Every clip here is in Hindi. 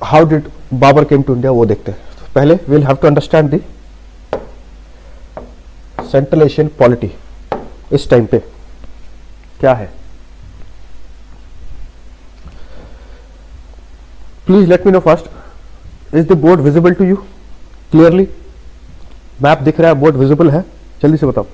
How did Babur came to India वो देखते हैं। तो पहले will have to understand the central Asian polity इस टाइम पे क्या है। Please let me know first, is the board visible to you clearly? Map दिख रहा है, बोर्ड विजिबल है? जल्दी से बताओ।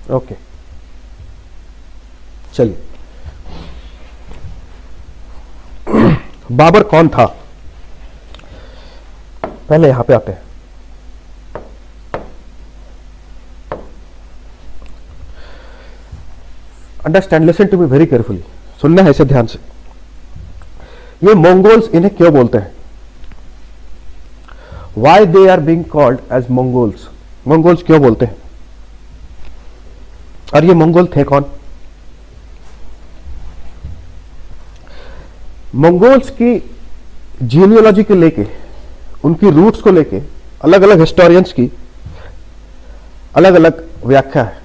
ओके चलिए, बाबर कौन था पहले यहां पे आते हैं। Understand, listen to me very carefully, सुनना है इसे ध्यान से। ये मंगोल्स इन्हें क्यों बोलते हैं? Why they are being called as Mongols? Mongols क्यों बोलते हैं? और ये मंगोल थे कौन? मंगोल्स की जीनियोलॉजी को लेके, उनकी रूट्स को लेके अलग अलग हिस्टोरियंस की अलग अलग व्याख्या है,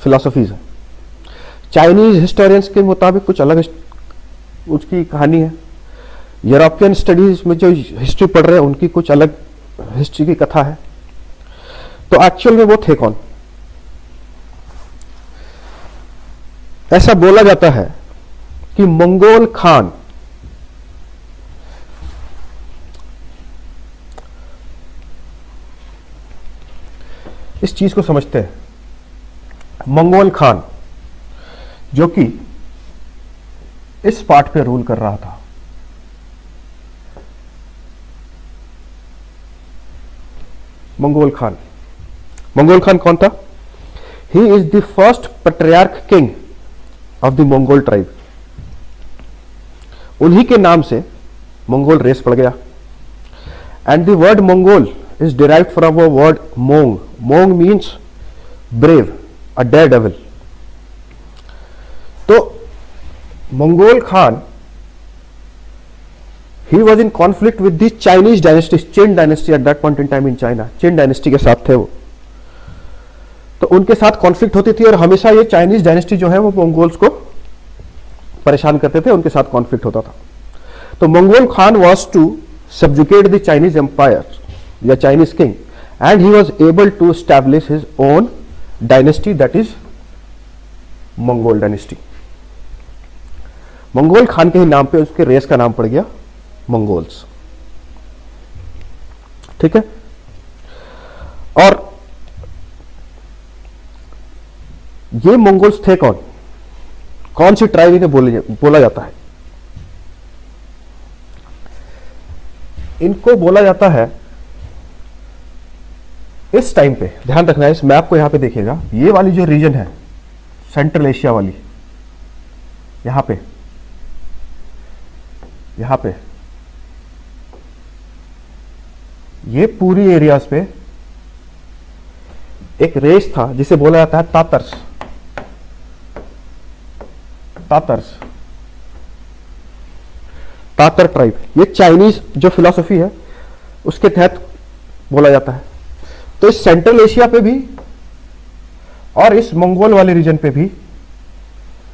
फिलॉसफीज है। चाइनीज हिस्टोरियंस के मुताबिक कुछ अलग उसकी कहानी है। यूरोपियन स्टडीज में जो हिस्ट्री पढ़ रहे हैं उनकी कुछ अलग हिस्ट्री की कथा है। तो एक्चुअल में वो थे कौन? ऐसा बोला जाता है कि मंगोल खान इस चीज को समझते हैं। मंगोल खान जो कि इस पार्ट पे रूल कर रहा था, मंगोल खान। मंगोल खान कौन था? He is the first patriarch king of the Mongol tribe. उन्हीं के नाम से मंगोल रेस पड़ गया। And the word Mongol is derived from a word Mong. Mong means brave, a dare devil. तो Mongol Khan he was in conflict with the Chinese dynasty, Chin dynasty at that point in time in China. Chin dynasty के साथ थे वो, तो उनके साथ कॉन्फ्लिक्ट होती थी और हमेशा ये चाइनीज डायनेस्टी जो है वो मंगोल्स को परेशान करते थे, उनके साथ कॉन्फ्लिक्ट होता था। तो Mongol Khan was to subjugate the Chinese empire या Chinese king, and he was able to establish his own dynasty, that is Mongol dynasty. Mongol Khan के ही नाम पे उसके रेस का नाम पड़ गया मंगोल्स। ठीक है। और ये मंगोल्स थे कौन? कौन सी ट्राइब इन्हें बोला जाता है? इनको बोला जाता है इस टाइम पे, ध्यान रखना है, इस मैप को यहां पे देखिएगा, ये वाली जो रीजन है सेंट्रल एशिया वाली, यहां पे ये पूरी एरियाज पे एक रेस था जिसे बोला जाता है तातर्स। तातर ट्राइब, ये चाइनीज जो फिलॉसफी है उसके तहत बोला जाता है। तो इस सेंट्रल एशिया पे भी और इस मंगोल वाले रीजन पे भी,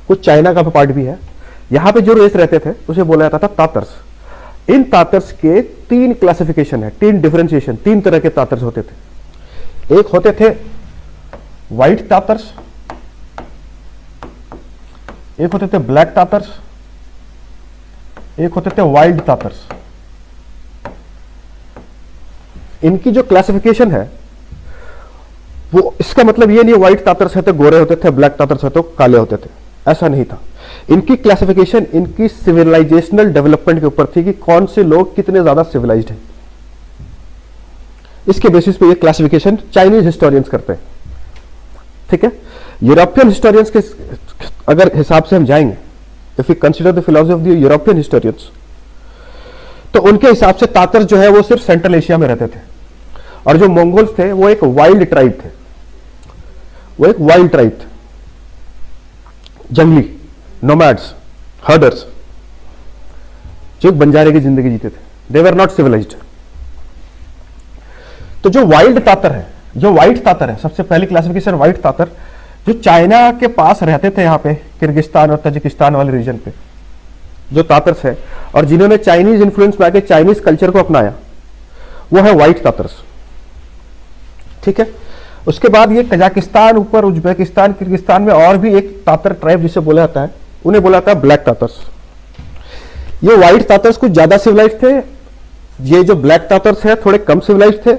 कुछ चाइना का पार्ट भी है, यहां पे जो रेस रहते थे उसे बोला जाता था तातर्स। इन तातर्स के 3 क्लासिफिकेशन है, 3 डिफरेंशिएशन, 3 तरह के तातर्स होते थे। एक होते थे व्हाइट तातर्स, एक होते थे ब्लैक तातर्स, एक होते थे वाइल्ड तातर्स। इनकी जो क्लासिफिकेशन है वो, इसका मतलब ये नहीं व्हाइट तातर्स है तो गोरे होते थे, ब्लैक तातर्स है तो काले होते थे, ऐसा नहीं था। इनकी क्लासिफिकेशन इनकी सिविलाइजेशनल डेवलपमेंट के ऊपर थी कि कौन से लोग कितने ज्यादा सिविलाइज्ड हैं। इसके बेसिस पे ये क्लासिफिकेशन चाइनीज हिस्टोरियंस करते हैं। ठीक है। यूरोपियन हिस्टोरियंस के अगर हिसाब से हम जाएंगे, if you consider the philosophy of the European historians, तो उनके हिसाब से तातर जो है वो सिर्फ सेंट्रल एशिया में रहते थे, और जो मंगोल्स थे वो एक वाइल्ड ट्राइब थे, वो एक वाइल्ड ट्राइब थे, जंगली नोमैड्स, हर्डर्स, जो एक बंजारे की जिंदगी जीते थे। दे वर नॉट सिविलाइज्ड। तो जो वाइल्ड तातर है, जो व्हाइट तातर है, सबसे पहली क्लासिफिकेशन व्हाइट तातर, जो चाइना के पास रहते थे, यहाँ पे किर्गिस्तान और ताजिकिस्तान वाले रीजन पे जो तातर्स है, और जिन्होंने चाइनीज इन्फ्लुएंस में आके चाइनीज कल्चर को अपनाया, वो है व्हाइट तातर्स। ठीक है। उसके बाद ये कजाकिस्तान, ऊपर उज्बेकिस्तान, किर्गिस्तान में और भी एक तातर ट्राइब जिसे बोला जाता है, उन्हें बोला जाता है ब्लैक तातर्स। ये व्हाइट तातर्स कुछ ज्यादा सिविलाइज्ड थे, ये जो ब्लैक तातर्स है थोड़े कम सिविलाइज्ड थे।